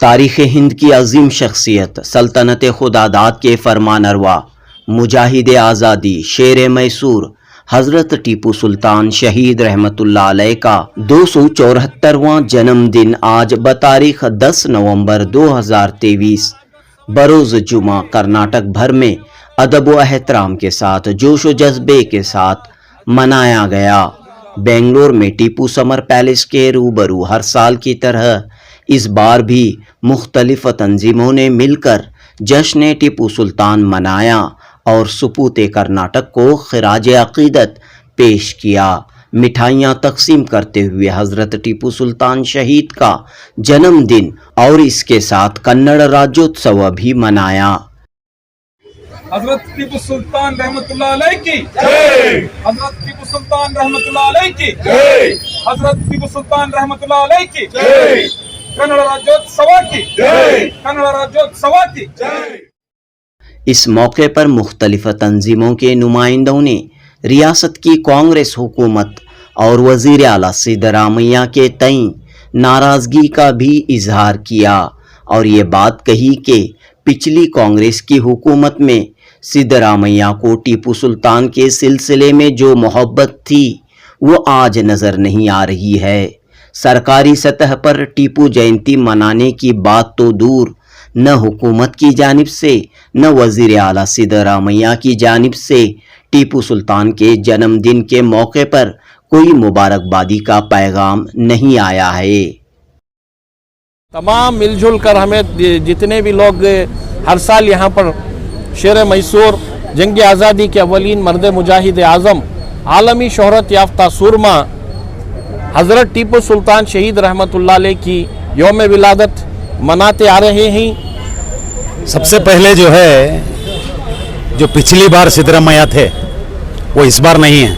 तारीख़ हिंद की अजीम शख्सियत सल्तनत खुदादाद के फरमानरवा मुजाहिद आज़ादी शेर मैसूर हज़रत टीपू सुल्तान शहीद रहमतुल्लाह अलैह का 274वां जन्मदिन आज बतारीख 10 नवंबर 2023 बरोज़ जुमा कर्नाटक भर में अदब व एहतराम के साथ जोश व जज्बे के साथ मनाया गया। बेंगलोर में टीपू समर पैलेस के रूबरू हर साल की तरह इस बार भी मुख्तलिफ तंजीमों ने मिलकर जश्न टीपू सुल्तान मनाया और सुपूत कर्नाटक को खिराज अकीदत पेश किया। मिठाइयाँ तकसीम करते हुए हज़रत टीपू सुल्तान शहीद का जन्मदिन और इसके साथ कन्नड़ राज्योत्सव भी मनाया। हज़रत टीपू सुल्तान रहमतुल्लाह अलैह की जय। हज़रत टीपू सुल्तान रहमतुल्लाह अलैह की जय। हज़रत टीपू सुल्तान रहमतुल्लाह अलैह की जय। कन्नड़ राज्योत्सव की जय। कन्नड़ राज्योत्सव की जय। इस मौके पर मुख्तलिफ तंजीमों के नुमाइंदों ने रियासत की कांग्रेस हुकूमत और वज़ीर आला सिद्धरामैया के तई नाराज़गी का भी इजहार किया और ये बात कही कि पिछली कांग्रेस की हुकूमत में सिद्धरामैया को टीपू सुल्तान के सिलसिले में जो मोहब्बत थी वो आज नज़र नहीं आ रही है। सरकारी सतह पर टीपू जयंती मनाने की बात तो दूर, न हुकूमत की जानिब से न वज़ीर आला सिद्धरामैया की जानिब से टीपू सुल्तान के जन्मदिन के मौके पर कोई मुबारकबादी का पैगाम नहीं आया है। तमाम मिलजुल कर हमें जितने भी लोग हर साल यहाँ पर शेर मैसूर जंग आज़ादी के अवलीन मर्द मुजाहिद आज़म आलमी शोहरत याफ्ता सुरमा हज़रत टीपू सुल्तान शहीद रहमतुल्लाह अलैह की यौम विलादत मनाते आ रहे हैं। सबसे पहले जो है, जो पिछली बार सिद्धरामैया थे वो इस बार नहीं है,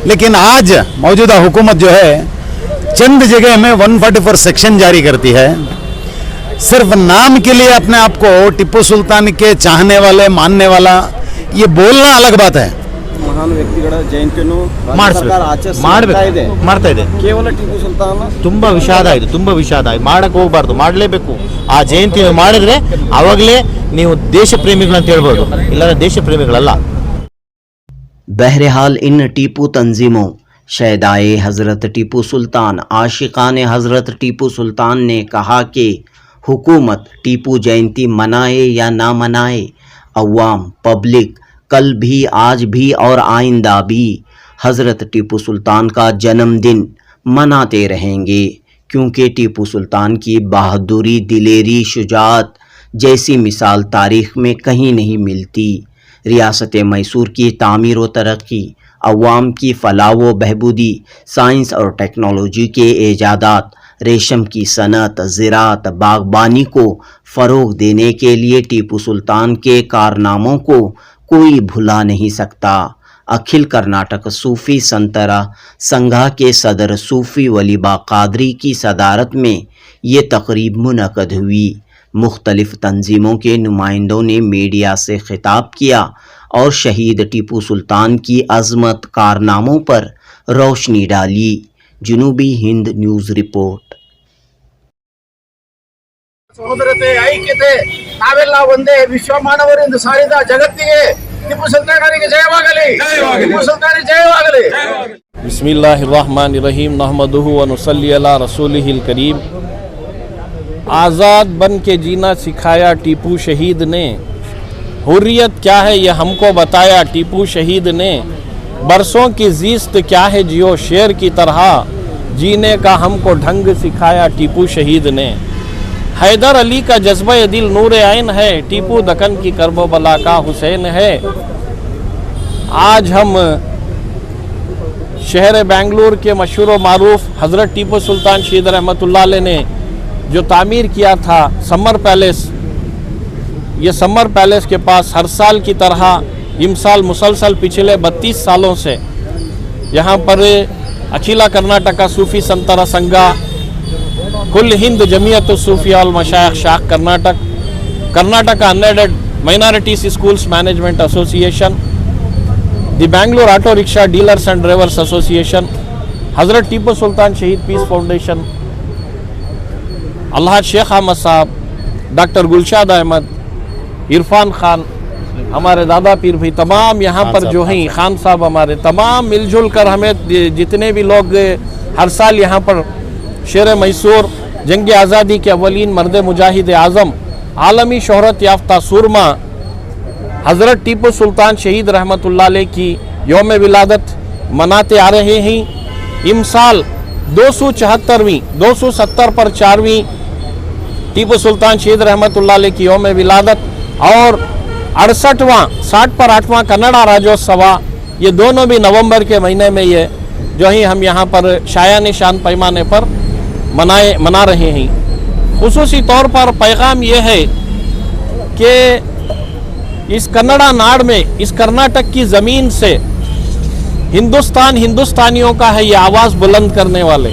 लेकिन आज मौजूदा हुकूमत जो है चंद जगह में 144 सेक्शन जारी करती है। सिर्फ नाम के लिए अपने आप को टीपू सुल्तान के चाहने वाले मानने वाला ये बोलना अलग बात है। ಮಹಾನ್ ವ್ಯಕ್ತಿಗಳ ಜಯಂತಿಯನ್ನು ಮಾಡ್ತಾ ಇದೆ ಕೇವಲ ಟಿಪ್ಪು ಸುಲ್ತಾನ್ ತುಂಬಾ ವಿಷಾದ ಇದು ಮಾಡಕ್ಕೆ ಹೋಗಬಾರ್ದು, ಮಾಡಲೇಬೇಕು। ಆ ಜಯಂತಿ ಮಾಡಿದ್ರೆ ಅವಾಗಲೇ ನೀವು ದೇಶ ಪ್ರೇಮಿಗಳು ಅಂತ ಹೇಳ್ಬೋದು, ಇಲ್ಲಾಂದ್ರೆ ದೇಶ ಪ್ರೇಮಿಗಳಲ್ಲ। बहरहाल इन टीपू तंजीमों शहदाए हज़रत टीपू सुल्तान आशिकान हज़रत टीपू सुल्तान ने कहा कि हुकूमत टीपू जयंती मनाए या ना मनाए, अवाम पब्लिक कल भी आज भी और आइंदा भी हज़रत टीपू सुल्तान का जन्मदिन मनाते रहेंगे, क्योंकि टीपू सुल्तान की बहादुरी, दिलेरी, शुजाअत जैसी मिसाल तारीख़ में कहीं नहीं मिलती। रियासत मैसूर की तामीर व तरक्की, अवाम की फलाह व बहबूदी, साइंस और टेक्नोलॉजी के ईजादात, रेशम की सनत, ज़राअत, बागबानी को फ़रोग़ देने के लिए टीपू सुल्तान के कारनामों को कोई भुला नहीं सकता। अखिल कर्नाटक सूफ़ी संतरा संघा के सदर सूफ़ी वलीबा कादरी की सदारत में ये तकरीब मुनक़द हुई। मुख्तलिफ तंजीमों के नुमाइंदों ने मीडिया से खिताब किया और शहीद टीपू सुल्तान की अज़मत कारनामों पर रोशनी डाली। जुनूबी हिंद न्यूज़ रिपोर्ट। ಸಹೋದರತೆ ಐಕ್ಯತೆ ನಾವೆಲ್ಲ ಒಂದೇ ವಿಶ್ವ ಮಾನವರೆಂದು ಸಾರಿದ ಜಗತ್ತಿಗೆ ಟಿಪ್ಪು ಸುಲ್ತಾನರಿಗೆ ಜಯವಾಗಲಿ, ಟಿಪ್ಪು ಸುಲ್ತಾನರಿಗೆ ಜಯವಾಗಲಿ। बिस्मिल्लाहिर्रहमानिर्रहीम नहमदुहु व नुसल्ली अला रसूलिहिल करीम। आज़ाद बन के जीना सिखाया टीपू शहीद ने, हुर्रियत क्या है ये हमको बताया टीपू शहीद ने, बरसों की जीस्त क्या है जियो शेर की तरह, जीने का हमको ढंग सिखाया टीपू शहीद ने। हैदर अली का जज्बा दिल नूर आइन है, टीपू दक्कन की करबला का हुसैन है। आज हम शहर बेंगलुरु के मशहूर व मारूफ हज़रत टीपू सुल्तान शहीद रहमतुल्लाह अलैह ने जो तामीर किया था समर पैलेस, ये समर पैलेस के पास हर साल की तरह इमसाल मुसलसल पिछले 32 सालों से यहाँ पर अखिला कर्नाटका सूफ़ी संतरा संघा, कुल हिंद जमीयत सूफिया वल मशाइख शाख Karnataka unaided minorities schools management association, the Bengaluru auto rickshaw dealers and drivers association, हज़रत टीपू सुल्तान शहीद पीस फाउंडेशन अल्लाह शेख अहमद साहब, डॉक्टर गुलशाद अहमद, इरफान खान, हमारे दादा पीर भाई, तमाम यहाँ पर जो हैं खान साहब हमारे, तमाम मिलजुल कर हमें जितने भी लोग हर साल यहाँ पर शेर मैसूर, जंग आज़ादी के अवलीन मर्द मुजाहिद आज़म, आलमी शोहरत याफ्ता सूरमा हज़रत टीपू सुल्तान शहीद रहमतुल्लाह अलैह की यौम विलादत मनाते आ रहे हैं। इमसाल 274वीं 270 पर 4वीं टीपू सुल्तान शहीद रहमतुल्लाह अलैह की यौम विलादत और 68वां 60 पर 8वां कन्नड़ा राज्योत्सव, ये दोनों भी नवंबर के महीने में ये जो ही हम यहाँ पर शायान शान पैमाने पर मना रहे हैं। खुसूसी तौर पर पैगाम ये है कि इस कन्नड़ा नाड़ में, इस कर्नाटक की ज़मीन से हिंदुस्तान हिंदुस्तानियों का है, ये आवाज़ बुलंद करने वाले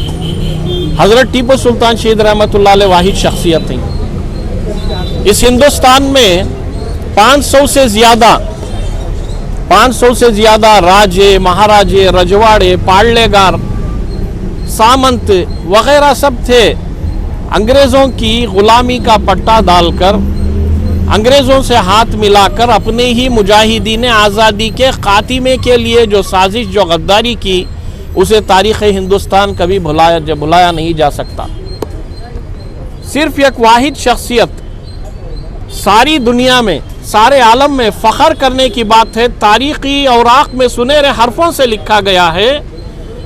हज़रत टीपू सुल्तान शहीद रहमतुल्लाह अलैह वाहिद शख्सियत हैं। इस हिंदुस्तान में 500 से ज़्यादा राजे, महाराजे, रजवाड़े, पाड़लेगार, सामंत वगैरह सब थे। अंग्रेज़ों की ग़ुलामी का पट्टा डालकर, अंग्रेज़ों से हाथ मिलाकर अपने ही मुजाहिदीन आज़ादी के ख़ात्मे के लिए जो साजिश, जो गद्दारी की, उसे तारीख़ हिंदुस्तान कभी भुलाया नहीं जा सकता। सिर्फ एक वाहिद शख्सियत सारी दुनिया में, सारे आलम में फ़ख्र करने की बात है। तारीख़ी औराक़ में सुनहरे हरफों से लिखा गया है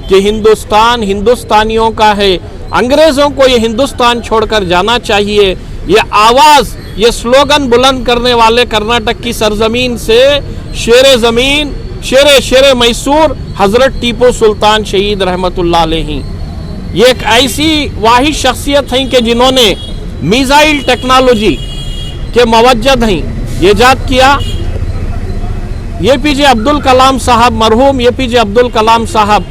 कि हिंदुस्तान हिंदुस्तानियों का है, अंग्रेज़ों को ये हिंदुस्तान छोड़कर जाना चाहिए। ये आवाज़, ये स्लोगन बुलंद करने वाले कर्नाटक की सरजमीन से शेर ज़मीन, शेर मैसूर हज़रत टीपू सुल्तान शहीद रहमतुल्लाह अलैह, ये एक ऐसी वाहिद शख्सियत हैं कि जिन्होंने मिसाइल टेक्नोलॉजी के मवज्जद हैं ये ईजाद किया। APJ अब्दुल कलाम साहब, मरहूम APJ अब्दुल कलाम साहब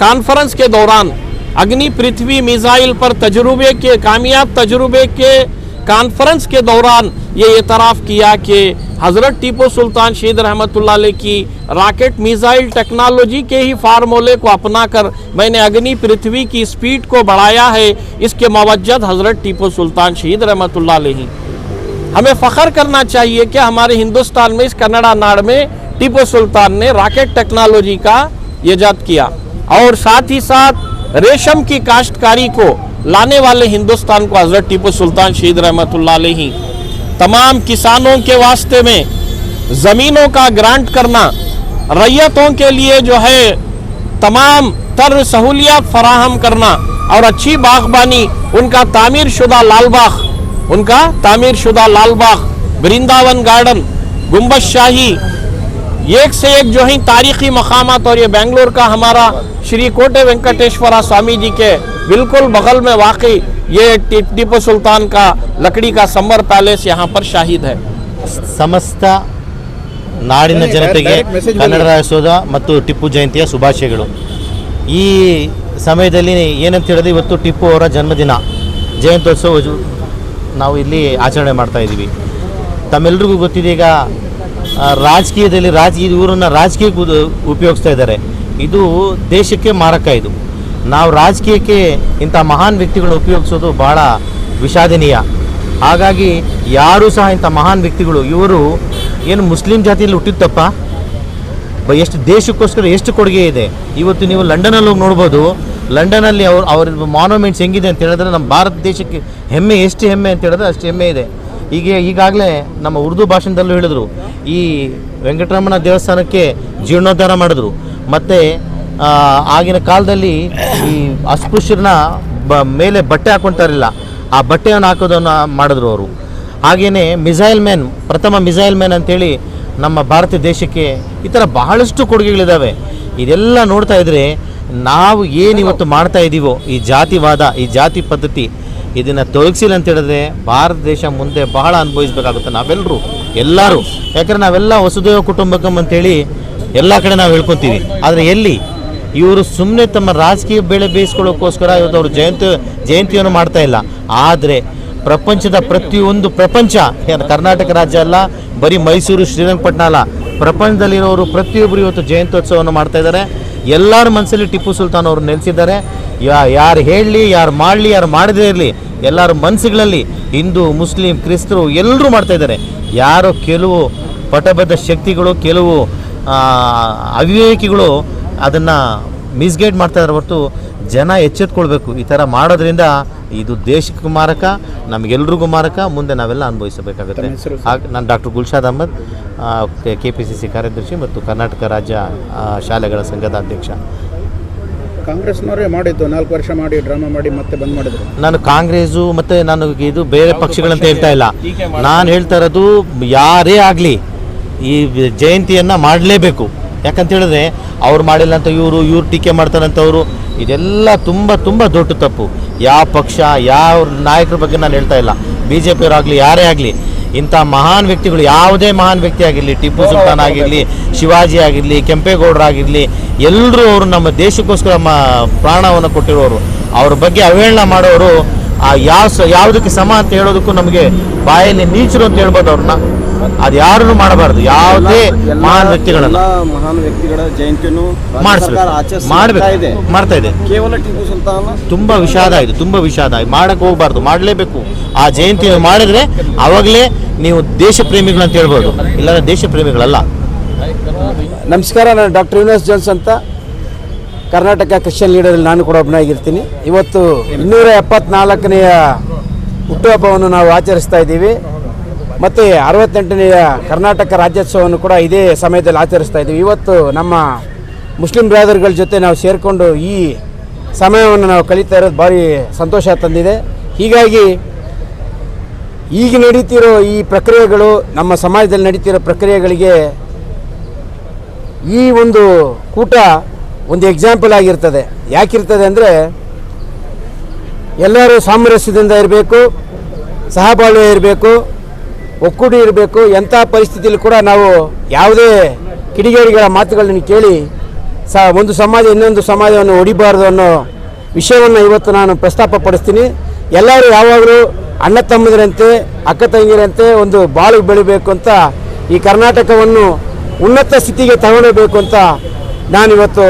कॉन्फ्रेंस के दौरान अग्नि पृथ्वी मिसाइल पर तजुर्बे के, कामयाब तजुर्बे के कॉन्फ्रेंस के दौरान ये एतराफ़ किया कि हज़रत टीपू सुल्तान शहीद रहमतुल्लाह अलैह की रॉकेट मिसाइल टेक्नोलॉजी के ही फार्मूले को अपनाकर मैंने अग्नि पृथ्वी की स्पीड को बढ़ाया है। इसके मवज्जद हज़रत टीपू सुल्तान शहीद रहमतुल्लाह अलैह। हमें फ़ख्र करना चाहिए कि हमारे हिंदुस्तान में, इस कन्नड़ा नाड़ में टीपू सुल्तान ने रॉकेट टेक्नोलॉजी का ईजाद किया और साथ ही साथ रेशम की काश्तकारी को लाने वाले हिंदुस्तान को हज़रत टीपू सुल्तान शहीद रहमतुल्लाह अलैह। तमाम किसानों के वास्ते में ज़मीनों का ग्रांट करना, रैयतों के लिए जो है तमाम तर सहूलियात फराहम करना और अच्छी बागबानी, उनका तामीर शुदा लाल बाग, वृंदावन गार्डन, गुंबद शाही, एक से एक जो है तारीख़ी मकामात। और ये बेंगलोर का हमारा श्री कोटे वेंकटेश्वरा स्वामी जी के बिल्कुल बगल में वाक़ई ये टीपू सुल्तान का लकड़ी का समर पैलेस यहाँ पर शाहिद है। ಸಮಸ್ತ ನಾಡಿನ ಜನತೆಗೆ ಕನ್ನಡ ರಾಜ್ಯೋತ್ಸವ ಮತ್ತು ಟಿಪ್ಪು ಜಯಂತಿಯ ಶುಭಾಶಯಗಳು। ಈ ಸಮಯದಲ್ಲಿ ಏನಂತ ಹೇಳಿದ್ರೆ ಇವತ್ತು ಟಿಪ್ಪು ಅವರ ಜನ್ಮದಿನ, ಜಯಂತ್ಯೋತ್ಸವ ನಾವು ಇಲ್ಲಿ ಆಚರಣೆ ಮಾಡ್ತಾ ಇದ್ದೀವಿ। ತಮ್ಮೆಲ್ಲರಿಗೂ ಗೊತ್ತಿದೆ, ಈಗ ರಾಜಕೀಯದಲ್ಲಿ ಇವರನ್ನು ರಾಜಕೀಯಕ್ಕೆ ಉಪಯೋಗಿಸ್ತಾ ಇದ್ದಾರೆ। ಇದು ದೇಶಕ್ಕೆ ಮಾರಕ। ಇದು ನಾವು ರಾಜಕೀಯಕ್ಕೆ ಇಂಥ ಮಹಾನ್ ವ್ಯಕ್ತಿಗಳು ಉಪಯೋಗಿಸೋದು ಭಾಳ ವಿಷಾದನೀಯ। ಹಾಗಾಗಿ ಯಾರೂ ಸಹ ಇಂಥ ಮಹಾನ್ ವ್ಯಕ್ತಿಗಳು, ಇವರು ಏನು ಮುಸ್ಲಿಂ ಜಾತಿಯಲ್ಲಿ ಹುಟ್ಟಿದ್ದಪ್ಪ, ಎಷ್ಟು ದೇಶಕ್ಕೋಸ್ಕರ ಎಷ್ಟು ಕೊಡುಗೆ ಇದೆ। ಇವತ್ತು ನೀವು ಲಂಡನಲ್ಲಿ ಹೋಗಿ ನೋಡ್ಬೋದು, ಲಂಡನಲ್ಲಿ ಅವ್ರ ಮಾನ್ಯುಮೆಂಟ್ಸ್ ಹೆಂಗಿದೆ ಅಂತ ಹೇಳಿದ್ರೆ ನಮ್ಮ ಭಾರತ ದೇಶಕ್ಕೆ ಹೆಮ್ಮೆ, ಎಷ್ಟು ಹೆಮ್ಮೆ ಅಂತ ಹೇಳಿದ್ರೆ ಅಷ್ಟು ಹೆಮ್ಮೆ ಇದೆ। ಈಗಾಗಲೇ ನಮ್ಮ ಉರ್ದು ಭಾಷಣದಲ್ಲೂ ಹೇಳಿದ್ರು, ಈ ವೆಂಕಟರಮಣ ದೇವಸ್ಥಾನಕ್ಕೆ ಜೀರ್ಣೋದ್ಧಾರ ಮಾಡಿದ್ರು। ಮತ್ತು ಆಗಿನ ಕಾಲದಲ್ಲಿ ಈ ಅಸ್ಪೃಶ್ಯರನ್ನ ಮೇಲೆ ಬಟ್ಟೆ ಹಾಕ್ಕೊಳ್ತಾರಿಲ್ಲ, ಆ ಬಟ್ಟೆಯನ್ನು ಹಾಕೋದನ್ನು ಮಾಡಿದ್ರು ಅವರು। ಹಾಗೆಯೇ ಮಿಸೈಲ್ ಮ್ಯಾನ್, ಪ್ರಥಮ ಮಿಸೈಲ್ ಮ್ಯಾನ್ ಅಂತೇಳಿ ನಮ್ಮ ಭಾರತ ದೇಶಕ್ಕೆ ಈ ಥರ ಬಹಳಷ್ಟು ಕೊಡುಗೆಗಳಿದ್ದಾವೆ। ಇದೆಲ್ಲ ನೋಡ್ತಾ ಇದ್ದರೆ ನಾವು ಏನು ಇವತ್ತು ಮಾಡ್ತಾ ಇದ್ದೀವೋ, ಈ ಜಾತಿವಾದ, ಈ ಜಾತಿ ಪದ್ಧತಿ, ಇದನ್ನು ತೊಲಗಿಸಿಲ್ಲ ಅಂತ ಹೇಳಿದ್ರೆ ಭಾರತ ದೇಶ ಮುಂದೆ ಬಹಳ ಅನುಭವಿಸಬೇಕಾಗುತ್ತೆ ಎಲ್ಲರೂ। ಯಾಕಂದರೆ ನಾವೆಲ್ಲ ವಸುದೈವ ಕುಟುಂಬಕಂ ಅಂತೇಳಿ ಎಲ್ಲ ಕಡೆ ನಾವು ಹೇಳ್ಕೊತೀವಿ, ಆದರೆ ಎಲ್ಲಿ ಇವರು ಸುಮ್ಮನೆ ತಮ್ಮ ರಾಜಕೀಯ ಬೆಳೆ ಬೇಯಿಸ್ಕೊಳ್ಳೋಕ್ಕೋಸ್ಕರ ಇವತ್ತು ಅವರು ಜಯಂತಿಯನ್ನು ಮಾಡ್ತಾ ಇಲ್ಲ। ಆದರೆ ಪ್ರಪಂಚದ ಪ್ರತಿಯೊಂದು ಕರ್ನಾಟಕ ರಾಜ್ಯ ಅಲ್ಲ, ಬರೀ ಮೈಸೂರು ಶ್ರೀರಂಗಪಟ್ಟಣ ಅಲ್ಲ, ಪ್ರಪಂಚದಲ್ಲಿರೋರು ಪ್ರತಿಯೊಬ್ಬರು ಇವತ್ತು ಜಯಂತ್ಯೋತ್ಸವವನ್ನು ಮಾಡ್ತಾ ಇದ್ದಾರೆ। ಎಲ್ಲರ ಮನಸ್ಸಲ್ಲಿ ಟಿಪ್ಪು ಸುಲ್ತಾನ್ ಅವರು ನೆಲೆಸಿದ್ದಾರೆ. ಯಾರು ಹೇಳಲಿ, ಯಾರು ಮಾಡಲಿ, ಯಾರು ಮಾಡದೇ ಇರಲಿ, ಎಲ್ಲರ ಮನಸ್ಸುಗಳಲ್ಲಿ ಹಿಂದೂ, ಮುಸ್ಲಿಂ, ಕ್ರಿಸ್ತರು ಎಲ್ಲರೂ ಮಾಡ್ತಾಯಿದ್ದಾರೆ. ಯಾರೋ ಕೆಲವು ಪಟಬದ್ಧ ಶಕ್ತಿಗಳು, ಕೆಲವು ಅವಿವೇಕಿಗಳು ಅದನ್ನು ಮಿಸ್ಗೈಡ್ ಮಾಡ್ತಾಯಿದ್ದಾರೆ ಹೊರತು ಜನ ಎಚ್ಚೆತ್ಕೊಳ್ಬೇಕು. ಈ ಥರ ಮಾಡೋದ್ರಿಂದ ಇದು ದೇಶಕ್ಕೆ ಮಾರಕ, ನಮಗೆಲ್ರಿಗೂ ಮಾರಕ. ಮುಂದೆ ನಾವೆಲ್ಲ ಅನುಭವಿಸಬೇಕಾಗುತ್ತೆ. ನಾನು ಡಾಕ್ಟರ್ ಗುಲ್ಶಾದ್ ಅಹಮದ್, KPCC ಕಾರ್ಯದರ್ಶಿ ಮತ್ತು ಕರ್ನಾಟಕ ರಾಜ್ಯ ಶಾಲೆಗಳ ಸಂಘದ ಅಧ್ಯಕ್ಷ. ಕಾಂಗ್ರೆಸ್ನವರೇ ಮಾಡಿದ್ದು 4 ವರ್ಷ ಮಾಡಿ ಡ್ರಾಮಾ ಮಾಡಿ ಮತ್ತೆ ಬಂದ್ ಮಾಡಿದ್ರು. ನಾನು ಕಾಂಗ್ರೆಸ್ಸು ಮತ್ತು ನಾನು ಇದು ಬೇರೆ ಪಕ್ಷಗಳಂತ ಹೇಳ್ತಾ ಇಲ್ಲ. ನಾನು ಹೇಳ್ತಾ ಇರೋದು ಯಾರೇ ಆಗಲಿ ಈ ಜಯಂತಿಯನ್ನು ಮಾಡಲೇಬೇಕು. ಯಾಕಂತ ಹೇಳಿದ್ರೆ ಅವ್ರು ಮಾಡಿಲ್ಲ ಅಂತ ಇವರು ಟೀಕೆ ಮಾಡ್ತಾರಂಥವ್ರು, ಇದೆಲ್ಲ ತುಂಬ ತುಂಬ ದೊಡ್ಡ ತಪ್ಪು. ಯಾವ ಪಕ್ಷ, ಯಾವ ನಾಯಕರ ಬಗ್ಗೆ ನಾನು ಹೇಳ್ತಾ ಇಲ್ಲ. BJP ಅವರಾಗಲಿ, ಯಾರೇ ಆಗಲಿ, ಇಂಥ ಮಹಾನ್ ವ್ಯಕ್ತಿಗಳು, ಯಾವುದೇ ಮಹಾನ್ ವ್ಯಕ್ತಿ ಆಗಿರಲಿ, ಟಿಪ್ಪು ಸುಲ್ತಾನ್ ಆಗಿರಲಿ, ಶಿವಾಜಿ ಆಗಿರಲಿ, ಕೆಂಪೇಗೌಡರಾಗಿರಲಿ, ಎಲ್ಲರೂ ಅವರು ನಮ್ಮ ದೇಶಕ್ಕೋಸ್ಕರ ಪ್ರಾಣವನ್ನು ಕೊಟ್ಟಿರೋರು. ಅವ್ರ ಬಗ್ಗೆ ಅವಹೇಳನ ಮಾಡೋರು ಯಾವುದಕ್ಕೆ ಸಮ ಅಂತ ಹೇಳೋದಕ್ಕೂ ನಮಗೆ ಬಾಯಲ್ಲಿ ನೀಚರು ಅಂತ ಹೇಳ್ಬೋದು ಅವ್ರನ್ನ. ಅದು ಯಾರನ್ನು ಮಾಡಬಾರ್ದು. ಯಾವುದೇ ಮಹಾನ್ ವ್ಯಕ್ತಿಗಳನ್ನ, ಮಹಾನ್ ವ್ಯಕ್ತಿಗಳ ಜಯಂತಿಯನ್ನು ಮಾಡ್ತಾ ಇದೆ. ಕೇವಲ ಟಿಪ್ಪು ಸುಲ್ತಾನ್ ತುಂಬ ವಿಷಾದ ಇದು, ತುಂಬ ವಿಷಾದ. ಮಾಡಕ್ಕೆ ಹೋಗ್ಬಾರ್ದು, ಮಾಡಲೇಬೇಕು. ಆ ಜಯಂತಿ ಮಾಡಿದ್ರೆ ಅವಾಗಲೇ ನೀವು ದೇಶ ಪ್ರೇಮಿಗಳು ಅಂತ ಹೇಳ್ಬೋದು, ಇಲ್ಲಾಂದ್ರೆ ದೇಶ ಪ್ರೇಮಿಗಳಲ್ಲ. ನಮಸ್ಕಾರ, ನಾನು ಡಾಕ್ಟರ್ ಯುನಸ್ ಜೋನ್ಸ್ ಅಂತ, ಕರ್ನಾಟಕ ಕ್ರಿಶ್ಚಿಯನ್ ಲೀಡರಲ್ಲಿ ನಾನು ಕೂಡ ಒಬ್ಬನಾಗಿರ್ತೀನಿ. ಇವತ್ತು 274ನೇ ಹುಟ್ಟುಹಬ್ಬವನ್ನು ನಾವು ಆಚರಿಸ್ತಾ ಇದ್ದೀವಿ ಮತ್ತು 68ನೇ ಕರ್ನಾಟಕ ರಾಜ್ಯೋತ್ಸವವನ್ನು ಕೂಡ ಇದೇ ಸಮಯದಲ್ಲಿ ಆಚರಿಸ್ತಾ ಇದ್ದೀವಿ. ಇವತ್ತು ನಮ್ಮ ಮುಸ್ಲಿಂ ಬ್ರಾದರ್ಗಳ ಜೊತೆ ನಾವು ಸೇರಿಕೊಂಡು ಈ ಸಮಯವನ್ನು ನಾವು ಕಳೀತಾ ಇರೋದು ಭಾರಿ ಸಂತೋಷ ತಂದಿದೆ. ಹೀಗಾಗಿ ಈಗ ನಡೀತಿರೋ ಈ ಪ್ರಕ್ರಿಯೆಗಳು, ನಮ್ಮ ಸಮಾಜದಲ್ಲಿ ನಡೀತಿರೋ ಪ್ರಕ್ರಿಯೆಗಳಿಗೆ ಈ ಒಂದು ಕೂಟ ಒಂದು ಎಕ್ಸಾಂಪಲ್ ಆಗಿರ್ತದೆ. ಯಾಕಿರ್ತದೆ ಅಂದರೆ ಎಲ್ಲರೂ ಸಾಮರಸ್ಯದಿಂದ ಇರಬೇಕು, ಸಹಬಾಳ್ವೆ ಇರಬೇಕು, ಒಕ್ಕೂಡಿ ಇರಬೇಕು. ಎಂಥ ಪರಿಸ್ಥಿತಿಯಲ್ಲಿ ಕೂಡ ನಾವು ಯಾವುದೇ ಕಿಡಿಗೇಡಿಗಳ ಮಾತುಗಳನ್ನು ಕೇಳಿ ಒಂದು ಸಮಾಜ ಇನ್ನೊಂದು ಸಮಾಜವನ್ನು ಹೊಡಿಬಾರ್ದು ಅನ್ನೋ ವಿಷಯವನ್ನು ಇವತ್ತು ನಾನು ಪ್ರಸ್ತಾಪಪಡಿಸ್ತೀನಿ. ಎಲ್ಲರೂ ಯಾವಾಗಲೂ ಅಣ್ಣ ತಮ್ಮದರಂತೆ, ಅಕ್ಕ ತಂಗಿರಂತೆ ಒಂದು ಬಾಳು ಬೆಳಿಬೇಕು ಅಂತ, ಈ ಕರ್ನಾಟಕವನ್ನು ಉನ್ನತ ಸ್ಥಿತಿಗೆ ತಗೊಂಡೋಗ್ಬೇಕು ಅಂತ ನಾನಿವತ್ತು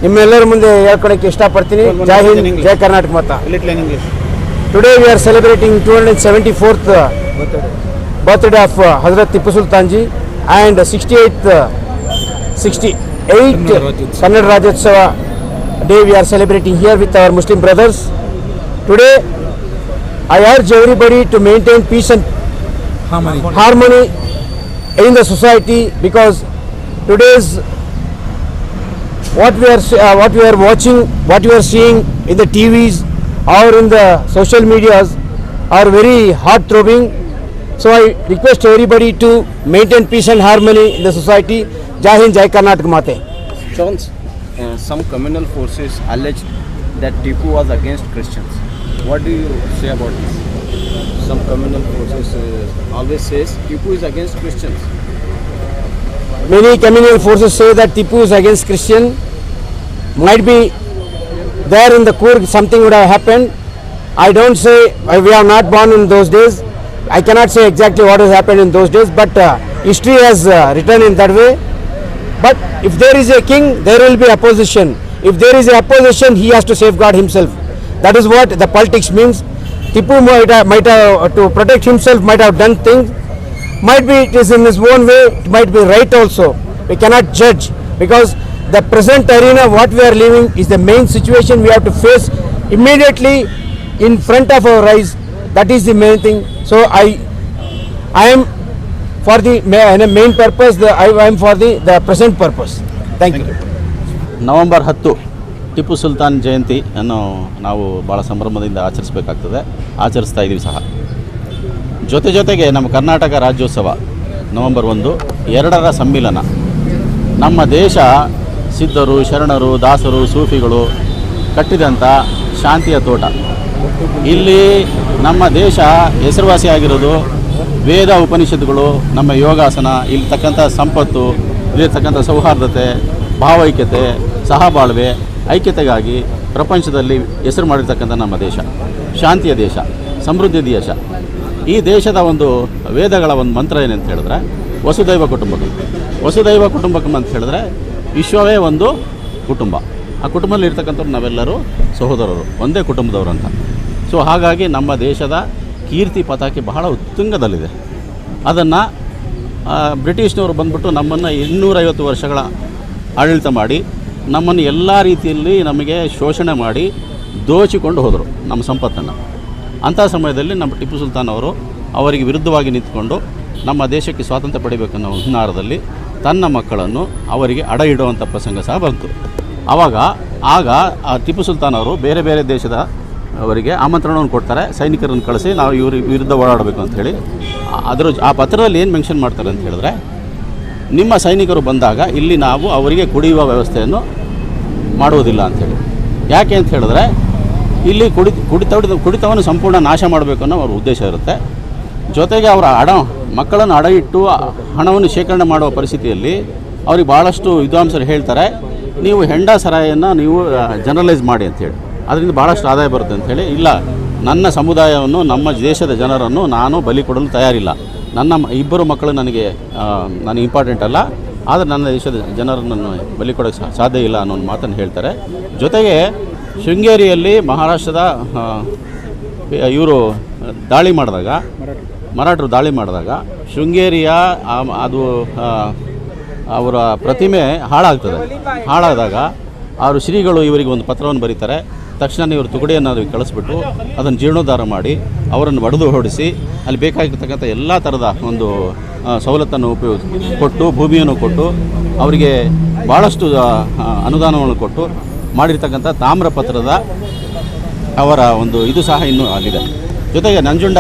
ನಿಮ್ಮೆಲ್ಲರ ಮುಂದೆ ಹೇಳ್ಕೊಳಕ್ಕೆ ಇಷ್ಟಪಡ್ತೀನಿ. ಜೈ ಹಿಂದ್, ಜೈ ಕರ್ನಾಟಕ ಮಾತಾ. Today we are celebrating 274th birthday of Hazrat Tipu Sultan ji and 68th Kannada Rajyotsava day we are celebrating here with our Muslim brothers. Today I urge everybody to maintain peace and harmony in the society, because today's what we are watching, what we are seeing in the TVs or in the social medias are very heart throbbing. So I request everybody to maintain peace and harmony in the society. Jai Hind, Jai Karnataka Mate. Jones, some communal forces alleged that Tipu was against Christians. What do you say about this? Some communal forces always says Tipu is against Christians. Many communal forces say that Tipu is against Christian. Might be there in the Coorg something would have happened. I don't say we are not born in those days. I cannot say exactly what has happened in those days, but history has written in that way. But if there is a king, there will be opposition. If there is a opposition, he has to safeguard himself. That is what the politics means. Tipu might have to protect himself, might have done things. Might be it is in his own way, it might be right also. We cannot judge, because the present arena what we are living is the main situation we have to face immediately in front of our eyes. That is the main thing. So I am for the main purpose, I am for the present purpose. Thank you. November 10 Tipu Sultan ಜಯಂತಿಯನ್ನು ನಾವು ಭಾಳ ಸಂಭ್ರಮದಿಂದ ಆಚರಿಸ್ತಾ ಇದ್ದೀವಿ ಸಹ. ಜೊತೆಗೆ ನಮ್ಮ Karnataka Rajyotsava November 1, 2ರ ಸಮ್ಮಿಲನ. ನಮ್ಮ ದೇಶ ಸಿದ್ಧರು, ಶರಣರು, ದಾಸರು, ಸೂಫಿಗಳು ಕಟ್ಟಿದಂಥ ಶಾಂತಿಯ ತೋಟ. ಇಲ್ಲಿ ನಮ್ಮ ದೇಶ ಹೆಸರುವಾಸಿಯಾಗಿರೋದು ವೇದ ಉಪನಿಷತ್ತುಗಳು, ನಮ್ಮ ಯೋಗಾಸನ, ಇಲ್ಲಿರ್ತಕ್ಕಂಥ ಸಂಪತ್ತು, ಇಲ್ಲಿರ್ತಕ್ಕಂಥ ಸೌಹಾರ್ದತೆ, ಭಾವೈಕ್ಯತೆ, ಸಹಬಾಳ್ವೆ, ಐಕ್ಯತೆಗಾಗಿ ಪ್ರಪಂಚದಲ್ಲಿ ಹೆಸರು ಮಾಡಿರ್ತಕ್ಕಂಥ ನಮ್ಮ ದೇಶ ಶಾಂತಿಯ ದೇಶ, ಸಮೃದ್ಧಿ ದೇಶ. ಈ ದೇಶದ ಒಂದು ವೇದಗಳ ಒಂದು ಮಂತ್ರ ಏನಂತ ಹೇಳಿದ್ರೆ ವಸುದೈವ ಕುಟುಂಬಕಂ. ವಸುದೈವ ಕುಟುಂಬಕಂ ಅಂತ ಹೇಳಿದ್ರೆ ವಿಶ್ವವೇ ಒಂದು ಕುಟುಂಬ. ಆ ಕುಟುಂಬದಲ್ಲಿ ಇರ್ತಕ್ಕಂಥವ್ರು ನಾವೆಲ್ಲರೂ ಸಹೋದರರು, ಒಂದೇ ಕುಟುಂಬದವರು ಅಂತ. ಸೊ ಹಾಗಾಗಿ ನಮ್ಮ ದೇಶದ ಕೀರ್ತಿ ಪತಾಕೆ ಬಹಳ ಉತ್ತುಂಗದಲ್ಲಿದೆ. ಅದನ್ನು ಬ್ರಿಟಿಷ್ನವರು ಬಂದ್ಬಿಟ್ಟು ನಮ್ಮನ್ನು 250 ವರ್ಷಗಳ ಆಡಳಿತ ಮಾಡಿ ನಮ್ಮನ್ನು ಎಲ್ಲ ರೀತಿಯಲ್ಲಿ ನಮಗೆ ಶೋಷಣೆ ಮಾಡಿ ದೋಚಿಕೊಂಡು ಹೋದರು ನಮ್ಮ ಸಂಪತ್ತನ್ನು. ಅಂಥ ಸಮಯದಲ್ಲಿ ನಮ್ಮ ಟಿಪ್ಪು ಸುಲ್ತಾನ್ ಅವರು ಅವರಿಗೆ ವಿರುದ್ಧವಾಗಿ ನಿಂತ್ಕೊಂಡು ನಮ್ಮ ದೇಶಕ್ಕೆ ಸ್ವಾತಂತ್ರ್ಯ ಪಡಿಬೇಕನ್ನೋ ಹುನ್ನಾರದಲ್ಲಿ ತನ್ನ ಮಕ್ಕಳನ್ನು ಅವರಿಗೆ ಅಡ ಇಡುವಂಥ ಪ್ರಸಂಗ ಸಹ ಬಂತು. ಆಗ ಆ ಟಿಪ್ಪು ಸುಲ್ತಾನ್ ಅವರು ಬೇರೆ ಬೇರೆ ದೇಶದ ಅವರಿಗೆ ಆಮಂತ್ರಣವನ್ನು ಕೊಡ್ತಾರೆ, ಸೈನಿಕರನ್ನು ಕಳಿಸಿ ನಾವು ಇವ್ರ ವಿರುದ್ಧ ಓಡಾಡಬೇಕು ಅಂಥೇಳಿ. ಆ ಪತ್ರದಲ್ಲಿ ಏನು ಮೆನ್ಷನ್ ಮಾಡ್ತಾರೆ ಅಂತ ಹೇಳಿದ್ರೆ, ನಿಮ್ಮ ಸೈನಿಕರು ಬಂದಾಗ ಇಲ್ಲಿ ನಾವು ಅವರಿಗೆ ಕುಡಿಯುವ ವ್ಯವಸ್ಥೆಯನ್ನು ಮಾಡುವುದಿಲ್ಲ ಅಂಥೇಳಿ. ಯಾಕೆ ಅಂತ ಹೇಳಿದ್ರೆ ಇಲ್ಲಿ ಕುಡಿತವನ್ನು ಸಂಪೂರ್ಣ ನಾಶ ಮಾಡಬೇಕು ಅನ್ನೋ ಅವ್ರ ಉದ್ದೇಶ ಇರುತ್ತೆ. ಜೊತೆಗೆ ಅವರ ಮಕ್ಕಳನ್ನು ಅಡ ಇಟ್ಟು ಹಣವನ್ನು ಶೇಖರಣೆ ಮಾಡುವ ಪರಿಸ್ಥಿತಿಯಲ್ಲಿ ಅವ್ರಿಗೆ ಭಾಳಷ್ಟು ವಿದ್ವಾಂಸರು ಹೇಳ್ತಾರೆ, ನೀವು ಹೆಂಡ ಸರಾಯನ್ನು ನೀವು ಜನರಲೈಸ್ ಮಾಡಿ ಅಂಥೇಳಿ, ಅದರಿಂದ ಭಾಳಷ್ಟು ಆದಾಯ ಬರುತ್ತೆ ಅಂಥೇಳಿ. ಇಲ್ಲ, ನನ್ನ ಸಮುದಾಯವನ್ನು, ನಮ್ಮ ದೇಶದ ಜನರನ್ನು ನಾನು ಬಲಿ ಕೊಡಲು ತಯಾರಿಲ್ಲ. ನನ್ನ 2 ಮಕ್ಕಳು ನನಗೆ ಇಂಪಾರ್ಟೆಂಟ್ ಅಲ್ಲ, ಆದರೆ ನನ್ನ ದೇಶದ ಜನರನ್ನು ಬಲಿ ಕೊಡೋಕ್ಕೆ ಸಾಧ್ಯ ಇಲ್ಲ ಅನ್ನೋ ಒಂದು ಮಾತನ್ನು ಹೇಳ್ತಾರೆ. ಜೊತೆಗೆ ಶೃಂಗೇರಿಯಲ್ಲಿ ಮಹಾರಾಷ್ಟ್ರದ ಇವರು ಮರಾಠರು ದಾಳಿ ಮಾಡಿದಾಗ ಶೃಂಗೇರಿಯ ಅದು ಅವರ ಪ್ರತಿಮೆ ಹಾಳಾದಾಗ ಅವರು ಶ್ರೀಗಳು ಇವರಿಗೆ ಒಂದು ಪತ್ರವನ್ನು ಬರೀತಾರೆ. ತಕ್ಷಣ ಇವರು ತುಕಡಿಯನ್ನು ಕಳಿಸ್ಬಿಟ್ಟು ಅದನ್ನು ಜೀರ್ಣೋದ್ಧಾರ ಮಾಡಿ ಅವರನ್ನು ಒಡೆದು ಹೊಡಿಸಿ ಅಲ್ಲಿ ಬೇಕಾಗಿರ್ತಕ್ಕಂಥ ಎಲ್ಲ ಥರದ ಒಂದು ಸವಲತ್ತನ್ನು ಕೊಟ್ಟು, ಭೂಮಿಯನ್ನು ಕೊಟ್ಟು, ಅವರಿಗೆ ಭಾಳಷ್ಟು ಅನುದಾನವನ್ನು ಕೊಟ್ಟು ಮಾಡಿರ್ತಕ್ಕಂಥ ತಾಮ್ರಪತ್ರದ ಅವರ ಒಂದು ಇದು ಸಹ ಇನ್ನೂ ಅಲ್ಲಿದೆ. ಜೊತೆಗೆ ನಂಜುಂಡ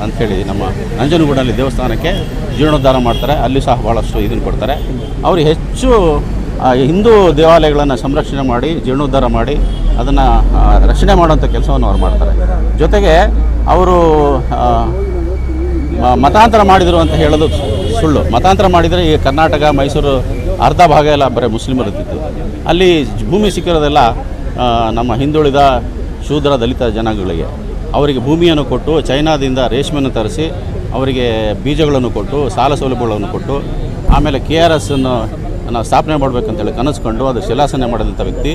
ಅಂಥೇಳಿ ನಮ್ಮ ನಂಜನಗೂಡಲ್ಲಿ ದೇವಸ್ಥಾನಕ್ಕೆ ಜೀರ್ಣೋದ್ಧಾರ ಮಾಡ್ತಾರೆ, ಅಲ್ಲಿ ಸಹ ಭಾಳಷ್ಟು ಇದನ್ನು ಕೊಡ್ತಾರೆ. ಅವರು ಹೆಚ್ಚು ಹಿಂದೂ ದೇವಾಲಯಗಳನ್ನು ಸಂರಕ್ಷಣೆ ಮಾಡಿ, ಜೀರ್ಣೋದ್ಧಾರ ಮಾಡಿ, ಅದನ್ನು ರಕ್ಷಣೆ ಮಾಡುವಂಥ ಕೆಲಸವನ್ನು ಅವ್ರು ಮಾಡ್ತಾರೆ. ಜೊತೆಗೆ ಅವರು ಮತಾಂತರ ಮಾಡಿದರು ಅಂತ ಹೇಳೋದು ಸುಳ್ಳು. ಮತಾಂತರ ಮಾಡಿದರೆ ಈ ಕರ್ನಾಟಕ, ಮೈಸೂರು ಅರ್ಧ ಭಾಗ ಎಲ್ಲ ಬರೀ ಮುಸ್ಲಿಮರು ಇದ್ದಿತ್ತು. ಅಲ್ಲಿ ಭೂಮಿ ಸಿಕ್ಕಿರೋದೆಲ್ಲ ನಮ್ಮ ಹಿಂದುಳಿದ ಶೂದ್ರ ದಲಿತ ಜನಾಂಗಗಳಿಗೆ. ಅವರಿಗೆ ಭೂಮಿಯನ್ನು ಕೊಟ್ಟು, ಚೈನಾದಿಂದ ರೇಷ್ಮೆಯನ್ನು ತರಿಸಿ, ಅವರಿಗೆ ಬೀಜಗಳನ್ನು ಕೊಟ್ಟು, ಸಾಲ ಸೌಲಭ್ಯಗಳನ್ನು ಕೊಟ್ಟು, ಆಮೇಲೆ KRS ನಾವು ಸ್ಥಾಪನೆ ಮಾಡಬೇಕಂತೇಳಿ ಕನಸ್ಕೊಂಡು ಅದು ಶಿಲಾಸನೆ ಮಾಡಿದಂಥ ವ್ಯಕ್ತಿ.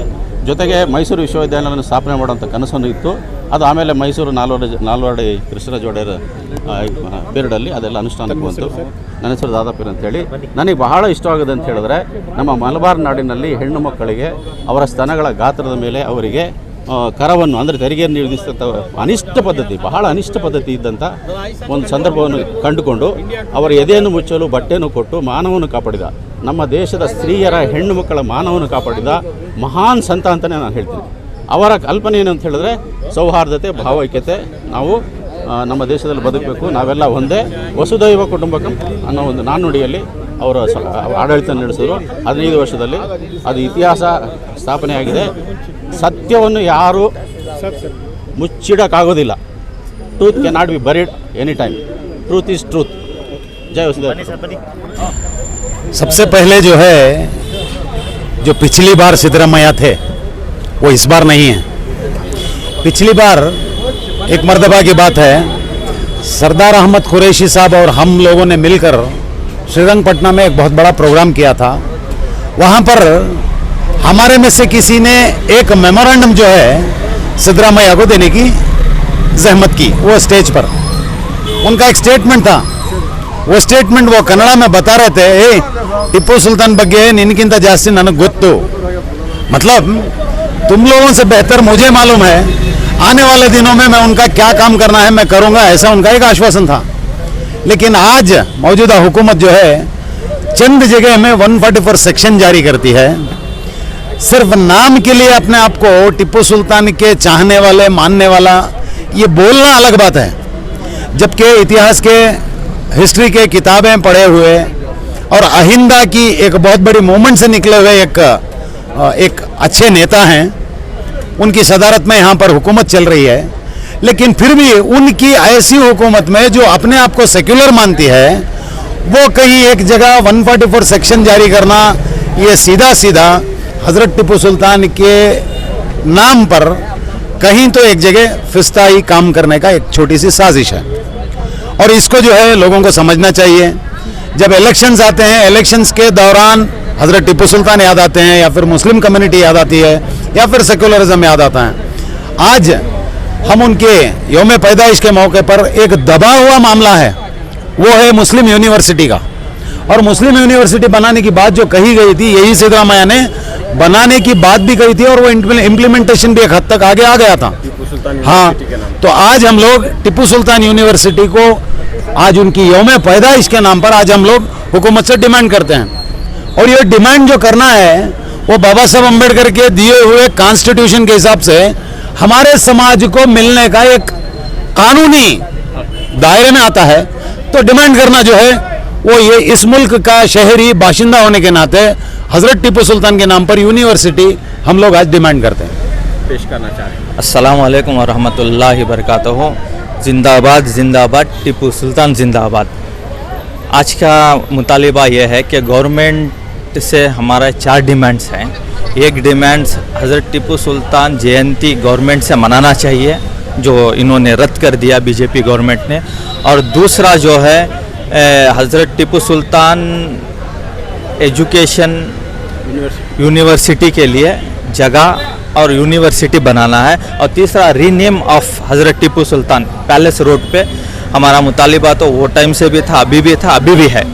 ಜೊತೆಗೆ ಮೈಸೂರು ವಿಶ್ವವಿದ್ಯಾಲಯವನ್ನು ಸ್ಥಾಪನೆ ಮಾಡುವಂಥ ಕನಸನ್ನು ಇತ್ತು. ಅದು ಆಮೇಲೆ ಮೈಸೂರು ನಾಲ್ವಡಿ ಕೃಷ್ಣರಾಜ ಒಡೆಯರ್ ಪೀರಿಯಡಲ್ಲಿ ಅದೆಲ್ಲ ಅನುಷ್ಠಾನಕ್ಕೆ ಬಂತು. ನನ್ನ ಹೆಸರು ದಾದಾಪೀರ್ ಅಂತೇಳಿ. ನನಗೆ ಬಹಳ ಇಷ್ಟವಾಗಿದೆ ಅಂತ ಹೇಳಿದ್ರೆ, ನಮ್ಮ ಮಲಬಾರ್ ನಾಡಿನಲ್ಲಿ ಹೆಣ್ಣು ಮಕ್ಕಳಿಗೆ ಅವರ ಸ್ತನಗಳ ಗಾತ್ರದ ಮೇಲೆ ಅವರಿಗೆ ಕರವನ್ನು ಅಂದರೆ ತೆರಿಗೆಯನ್ನು ವಿಧಿಸಿದಂಥ ಬಹಳ ಅನಿಷ್ಟ ಪದ್ಧತಿ ಇದ್ದಂಥ ಒಂದು ಸಂದರ್ಭವನ್ನು ಕಂಡುಕೊಂಡು ಅವರ ಎದೆಯನ್ನು ಮುಚ್ಚಲು ಬಟ್ಟೆಯನ್ನು ಕೊಟ್ಟು ಮಾನವನ್ನು ಕಾಪಾಡಿದ, ನಮ್ಮ ದೇಶದ ಸ್ತ್ರೀಯರ ಹೆಣ್ಣು ಮಕ್ಕಳ ಮಾನವನ್ನು ಕಾಪಾಡಿದ ಮಹಾನ್ ಸಂತ ಅಂತಲೇ ನಾನು ಹೇಳ್ತೀನಿ. ಅವರ ಕಲ್ಪನೆ ಏನು ಅಂತ ಹೇಳಿದ್ರೆ, ಸೌಹಾರ್ದತೆ, ಭಾವೈಕ್ಯತೆ, ನಾವು ನಮ್ಮ ದೇಶದಲ್ಲಿ ಬದುಕಬೇಕು, ನಾವೆಲ್ಲ ಒಂದೇ, ವಸುದೈವ ಕುಟುಂಬಕಂ ಅನ್ನೋ ಒಂದು ನಾಣ್ಣುಡಿಯಲ್ಲಿ ಅವರು ಆಡಳಿತ ನಡೆಸಿದ್ರು. 15 ವರ್ಷದಲ್ಲಿ ಅದು ಇತಿಹಾಸ ಸ್ಥಾಪನೆಯಾಗಿದೆ. ಸತ್ಯವನ್ನು ಯಾರೂ ಮುಚ್ಚಿಡೋಕ್ಕಾಗೋದಿಲ್ಲ. Truth can not be buried any time. Truth is truth. जय वसुदेव. सबसे पहले जो है, जो पिछली बार सिद्धरामैया थे वो इस बार नहीं है. पिछली बार एक मर्तबा की बात है, सरदार अहमद कुरैशी साहब और हम लोगों ने मिलकर श्रीरंगपटना में एक बहुत बड़ा प्रोग्राम किया था. वहाँ पर हमारे में से किसी ने एक मेमोरेंडम जो है सिद्धरामैया को देने की जहमत की. वो स्टेज पर उनका एक स्टेटमेंट था. वो स्टेटमेंट वो कन्नड़ में बता रहे थे, टिप्पू सुल्तान ಬಗ್ಗೆ ನಿನಗಿಂತ ಜಾಸ್ತಿ ನನಗೆ ಗೊತ್ತು. मतलब तुम लोगों से बेहतर मुझे मालूम है, आने वाले दिनों में मैं उनका क्या काम करना है मैं करूंगा, ऐसा उनका एक आश्वासन था. लेकिन आज मौजूदा हुकूमत जो है चंद जगह में 144 सेक्शन जारी करती है. सिर्फ नाम के लिए अपने आप को टिप्पू सुल्तान के चाहने वाले, मानने वाला, ये बोलना अलग बात है. जबकि इतिहास के, हिस्ट्री के किताबें पढ़े हुए और अहिंदा की एक बहुत बड़ी मूवमेंट से निकले हुए एक अच्छे नेता हैं, उनकी सदारत में यहाँ पर हुकूमत चल रही है. लेकिन फिर भी उनकी ऐसी हुकूमत में जो अपने आप को सेक्युलर मानती है, वो कहीं एक जगह 144 सेक्शन जारी करना, ये सीधा सीधा हज़रत टिप्पू सुल्तान के नाम पर कहीं तो एक जगह फिस्ताई काम करने का एक छोटी सी साजिश है. और इसको जो है लोगों को समझना चाहिए. जब इलेक्शंस आते हैं, इलेक्शंस के दौरान हज़रत टिप्पू सुल्तान याद आते हैं, या फिर मुस्लिम कम्युनिटी याद आती है, या फिर सेकुलरिज्म याद आता है। आज हम उनके यौम पैदाइश के मौके पर एक दबा हुआ मामला है, वो है मुस्लिम यूनिवर्सिटी का। और मुस्लिम यूनिवर्सिटी बनाने की बात जो कही गई थी, यही सिद्धरामैया ने बनाने की बात भी कही थी, और वो इम्प्लीमेंटेशन भी एक हद तक आगे आ गया था। हाँ, तो आज हम लोग टिप्पू सुल्तान यूनिवर्सिटी को आज उनकी यौम पैदाइश के नाम पर आज हम लोग हुकूमत से डिमांड करते हैं। और ये डिमांड जो करना है वो बाबा साहब अम्बेडकर के दिए हुए कॉन्स्टिट्यूशन के हिसाब से हमारे समाज को मिलने का एक कानूनी दायरे में आता है। तो डिमांड करना जो है वो ये इस मुल्क का शहरी बाशिंदा होने के नाते हज़रत टिप्पू सुल्तान के नाम पर यूनिवर्सिटी हम लोग आज डिमांड करते हैं। पेश करना चाह रहे हैं। अस्सलाम वालेकुम वरहमतुल्लाहि बरकातहू। जिंदाबाद जिंदाबाद, टिप्पू सुल्तान जिंदाबाद। आज का मुतालिबा यह है कि गवर्नमेंट से हमारा 4 डिमांड्स हैं। एक डिमांड हज़रत टिप्पू सुल्तान जयंती गवर्नमेंट से मनाना चाहिए, जो इन्होंने रद्द कर दिया बीजेपी गवर्नमेंट ने। और दूसरा जो है हज़रत टिप्पू सुल्तान एजुकेशन यूनिवर्सिटी के लिए जगह और यूनिवर्सिटी बनाना है। और तीसरा रीनेम ऑफ हज़रत टिप्पू सुल्तान पैलेस रोड पे हमारा मुतालिबा तो वो टाइम से भी था, अभी भी है।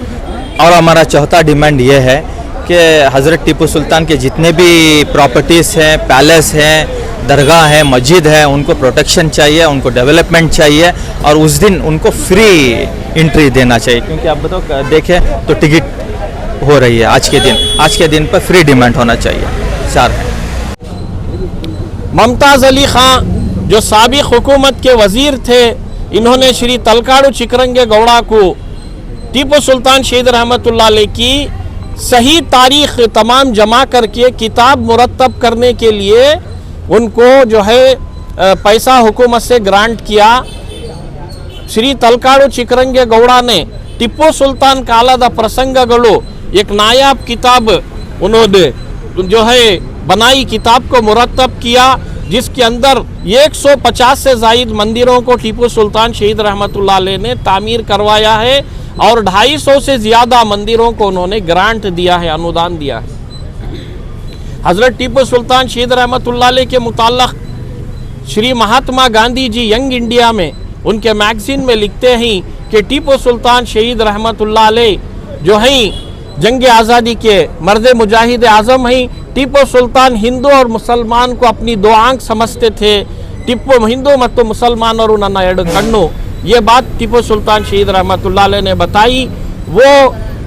और हमारा चौथा डिमांड ये है कि हज़रत टिप्पू सुल्तान के जितने भी प्रॉपर्टीज़ हैं, पैलेस हैं, दरगाह है, मस्जिद है, उनको प्रोटेक्शन चाहिए, उनको डेवलपमेंट चाहिए। और उस दिन उनको फ्री एंट्री देना चाहिए, क्योंकि आप बताओ देखें तो टिकट हो रही है आज के दिन पर फ्री डिमांड होना चाहिए। 4 है। मुमताज़ अली ख़ान जो साबिक़ हुकूमत के वज़ीर थे, इन्होंने श्री तलकाड़ू चिकरंगे गौड़ा को टीपू सुल्तान शहीद रहमतुल्लाह अलैह की सही तारीख़ तमाम जमा करके किताब मुरतब करने के लिए उनको जो है पैसा हुकूमत से ग्रांट किया। श्री तलकाड़ू चिकरंगे गौड़ा ने टिप्पू सुल्तान कालद प्रसंगगलु एक नायाब किताब उन्होंने जो है बनाई, किताब को मुरतब किया, जिसके अंदर 150 से ज़ायद मंदिरों को टिप्पू सुल्तान शहीद रहमतुल्लाह अलैह ने तामीर करवाया है। और 250 से ज़्यादा मंदिरों को उन्होंने ग्रांट दिया है, अनुदान दिया है। हज़रत टिप्पू सुल्तान शहीद रहमतुल्लाह अलैह के मुताल्लिक़ श्री महात्मा गांधी जी यंग इंडिया में उनके मैगज़ीन में लिखते हैं कि टिप्पू सुल्तान शहीद रहमतुल्लाह अलैह जो हैं जंग आज़ादी के मर्द मुजाहिद आज़म हैं। टिप्पू सुल्तान हिंदू और मुसलमान को अपनी 2 आंख समझते थे। टिप्पू हिंदू ಮತ್ತು मुसलमानों ನನ್ನ 2 कन्नु, ये बात टिप्पू सुल्तान शहीद रहमतुल्लाह अलैह ने बताई। वो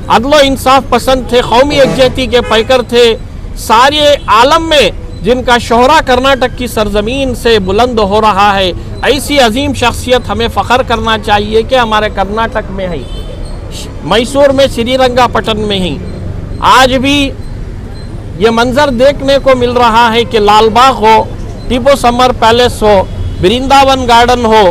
अदलो इंसाफ पसंद थे, कौमी यकजहती के पैकर थे। सारे आलम में जिनका शोहरा कर्नाटक की सरजमीन से बुलंद हो रहा है, ऐसी अजीम शख्सियत हमें फ़ख्र करना चाहिए कि हमारे कर्नाटक में है, मैसूर में, श्रीरंगापट्टनम में ही आज भी ये मंज़र देखने को मिल रहा है कि लालबाग हो, टिप्पू समर पैलेस हो, वृंदावन गार्डन हो,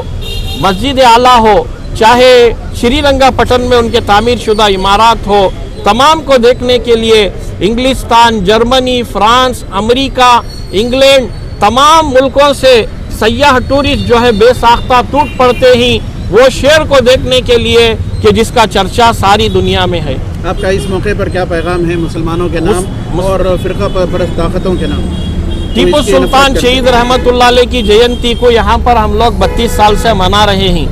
मस्जिद आला हो, चाहे श्रीरंगापट्टनम में उनके तामीर शुदा इमारत हो, तमाम को देखने के लिए इंग्लिस्तान, जर्मनी, फ्रांस, अमेरिका, इंग्लैंड, तमाम मुल्कों से सयाह टूरिस्ट जो है बेसाख्ता टूट पड़ते ही वो शेर को देखने के लिए कि जिसका चर्चा सारी दुनिया में है। आपका इस मौके पर क्या पैगाम है मुसलमानों के नाम और फ़िरका परस्त ताकतों के नाम? टिप्पू सुल्तान शहीद रहमतुल्लाह अलैह की जयंती को यहाँ पर हम लोग 32 साल से मना रहे हैं।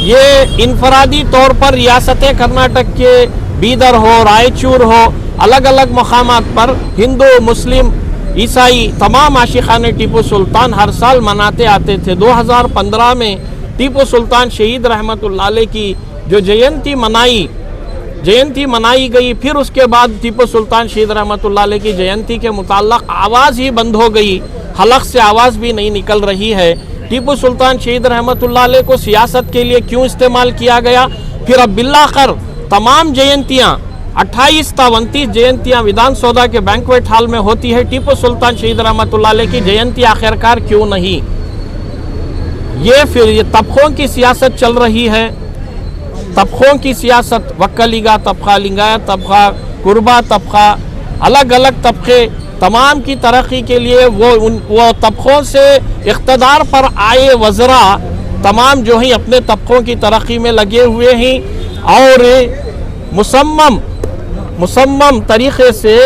ये इनफरादी तौर पर रियासत कर्नाटक के बीदर हो, रायचूर हो, अलग अलग मकामात पर हिंदू, मुस्लिम, ईसाई तमाम आशिकाने टिप्पू सुल्तान हर साल मनाते आते थे। 2015 में टिप्पू सुल्तान शहीद रहमतुल्लाह अलैह की जो जयंती मनाई गई, फिर उसके बाद टिप्पू सुल्तान शहीद रहमतुल्लाह अलैह की जयंती के मुताल्लिक़ आवाज़ ही बंद हो गई, हलक़ से आवाज़ भी नहीं निकल रही है। टिप्पू सुल्तान शहीद रहमतुल्लाह अलैह को सियासत के लिए क्यों इस्तेमाल किया गया? फिर अब बिल्लाखर तमाम जयंतियाँ 28 ता 29 जयंतियाँ विधानसौधा के बैंक्वेट हॉल में होती है, टिप्पू सुल्तान शहीद रहमतुल्लाह अलैह की जयंती आखिरकार क्यों नहीं? ये फिर ये तबकों की सियासत चल रही है, तबकों की सियासत, वक्कलीगा तबका, लिंगायत तबका, कुर्बा तबका, अलग अलग तबके तमाम की तरक्की के लिए वो तबकों से इक़्तिदार पर आए वज़रा तमाम जो हैं अपने तबकों की तरक्की में लगे हुए हैं। और मुसम्मम तरीक़े से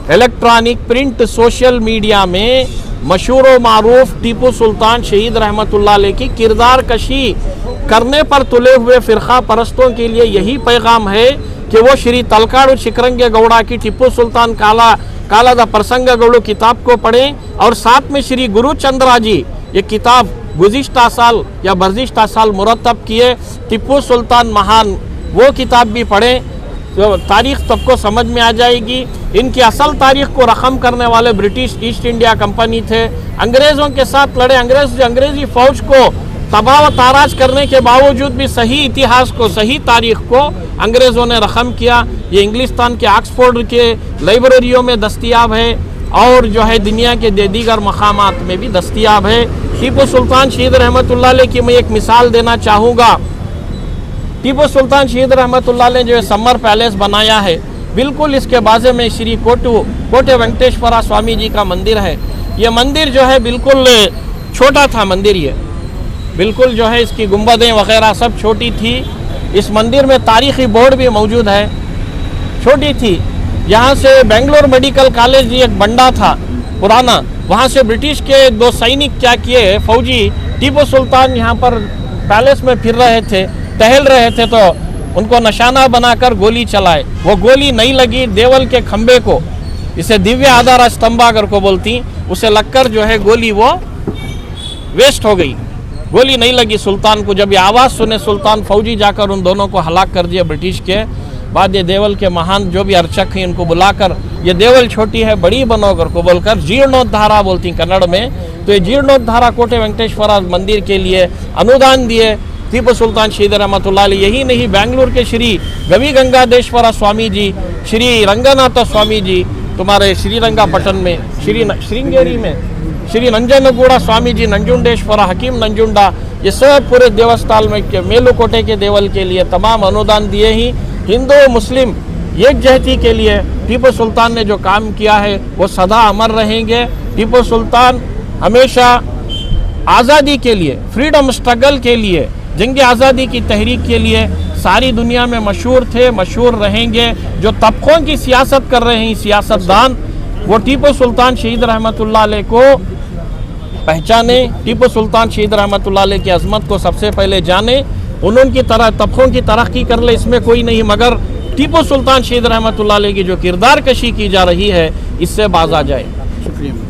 इलेक्ट्रॉनिक, प्रिंट, सोशल मीडिया में मशहूर व मारूफ टीपू सुल्तान शहीद रहमतुल्लाह अलैह की किरदार कशी करने पर तुले हुए फ़िरक़ा परस्तों के लिए यही पैगाम है कि वो श्री तलकाड़ू चिकरंगे गौड़ा की टीपू सुल्तान काला दा प्रसंग गौड़ू किताब को पढ़ें और साथ में श्री गुरु चंद्रा जी ये किताब गुज़िश्ता साल या बर्जिश्ता साल मुरतब किए टीपू सुल्तान महान, वो किताब भी पढ़ें तो तारीख़ सबको समझ में आ जाएगी। इनकी असल तारीख़ को रकम करने वाले ब्रिटिश ईस्ट इंडिया कंपनी थे, अंग्रेज़ों के साथ लड़े, अंग्रेज़ी फ़ौज को तबाह व ताराज करने के बावजूद भी सही इतिहास को, सही तारीख़ को अंग्रेज़ों ने रकम किया। ये इंग्लिस्तान के ऑक्सफोर्ड के लाइब्रेरियों में दस्तियाब है और जो है दुनिया के दीगर मकामात में भी दस्तियाब है। टीपू सुल्तान शहीद रहमतुल्लाह अलैह की मैं एक मिसाल देना चाहूँगा। टीपू सुल्तान शहीद रहमतुल्लाह अलैह जो है समर पैलेस बनाया है, बिल्कुल इसके बाज़े में श्री कोटे वेंकटेश्वरा स्वामी जी का मंदिर है। ये मंदिर जो है बिल्कुल छोटा था मंदिर, ये बिल्कुल जो है इसकी गुंबदें वगैरह सब छोटी थी। इस मंदिर में तारीख़ी बोर्ड भी मौजूद है, छोटी थी। यहाँ से बेंगलोर मेडिकल कॉलेज एक बंडा था पुराना, वहाँ से ब्रिटिश के 2 सैनिक क्या किए, फौजी टीपू सुल्तान यहाँ पर पैलेस में फिर रहे थे, टहल रहे थे, तो उनको निशाना बनाकर गोली चलाए। वो गोली नहीं लगी देवल के खंबे को, इसे दिव्य आधार स्तंभागर को बोलती, उसे लगकर जो है गोली वो वेस्ट हो गई, गोली नहीं लगी सुल्तान को। जब ये आवाज़ सुने सुल्तान, फौजी जाकर उन दोनों को हलाक कर दिया ब्रिटिश के बाद। ये देवल के महान जो भी अर्चक हैं इनको बुलाकर ये देवल छोटी है बड़ी बनोगर को बोलकर जीर्णोद्धारा बोलती कन्नड़ में, तो ये जीर्णोद्धारा कोटे वेंकटेश्वरा मंदिर के लिए अनुदान दिए टीपू सुल्तान शहीद रहमतुल्लाह अलैह। यही नहीं, बेंगलुरु के श्री गवी गंगाधेश्वरा स्वामी जी, श्री रंगनाथ स्वामी जी, तुम्हारे श्रीरंगापट्टन में, श्रृंगेरी में श्री नंजनगूड़ा स्वामी जी, नंजुंडेश्वरा, हकीम नंजुंडा, ये सब पूरे देवस्थान में मेलुकोटे के देवल के लिए तमाम अनुदान दिए ही। हिंदू मुस्लिम एकजहती के लिए टीपू सुल्तान ने जो काम किया है वो सदा अमर रहेंगे। टीपू सुल्तान हमेशा आज़ादी के लिए, फ्रीडम स्ट्रगल के लिए, जंग आज़ादी की तहरीक के लिए सारी दुनिया में मशहूर थे, मशहूर रहेंगे। जो तबकों की सियासत कर रहे हैं सियासतदान, वो टीपू सुल्तान शहीद रहमतुल्लाह अलैह को पहचाने, टीपू सुल्तान शहीद रहमतुल्लाह अलैह की अज़मत को सबसे पहले जाने, उनकी तरह तबकों की तरक्की कर ले, इसमें कोई नहीं, मगर टीपू सुल्तान शहीद रहमतुल्लाह अलैह की जो किरदार कशी की जा रही है इससे बाज आ जाए। शुक्रिया।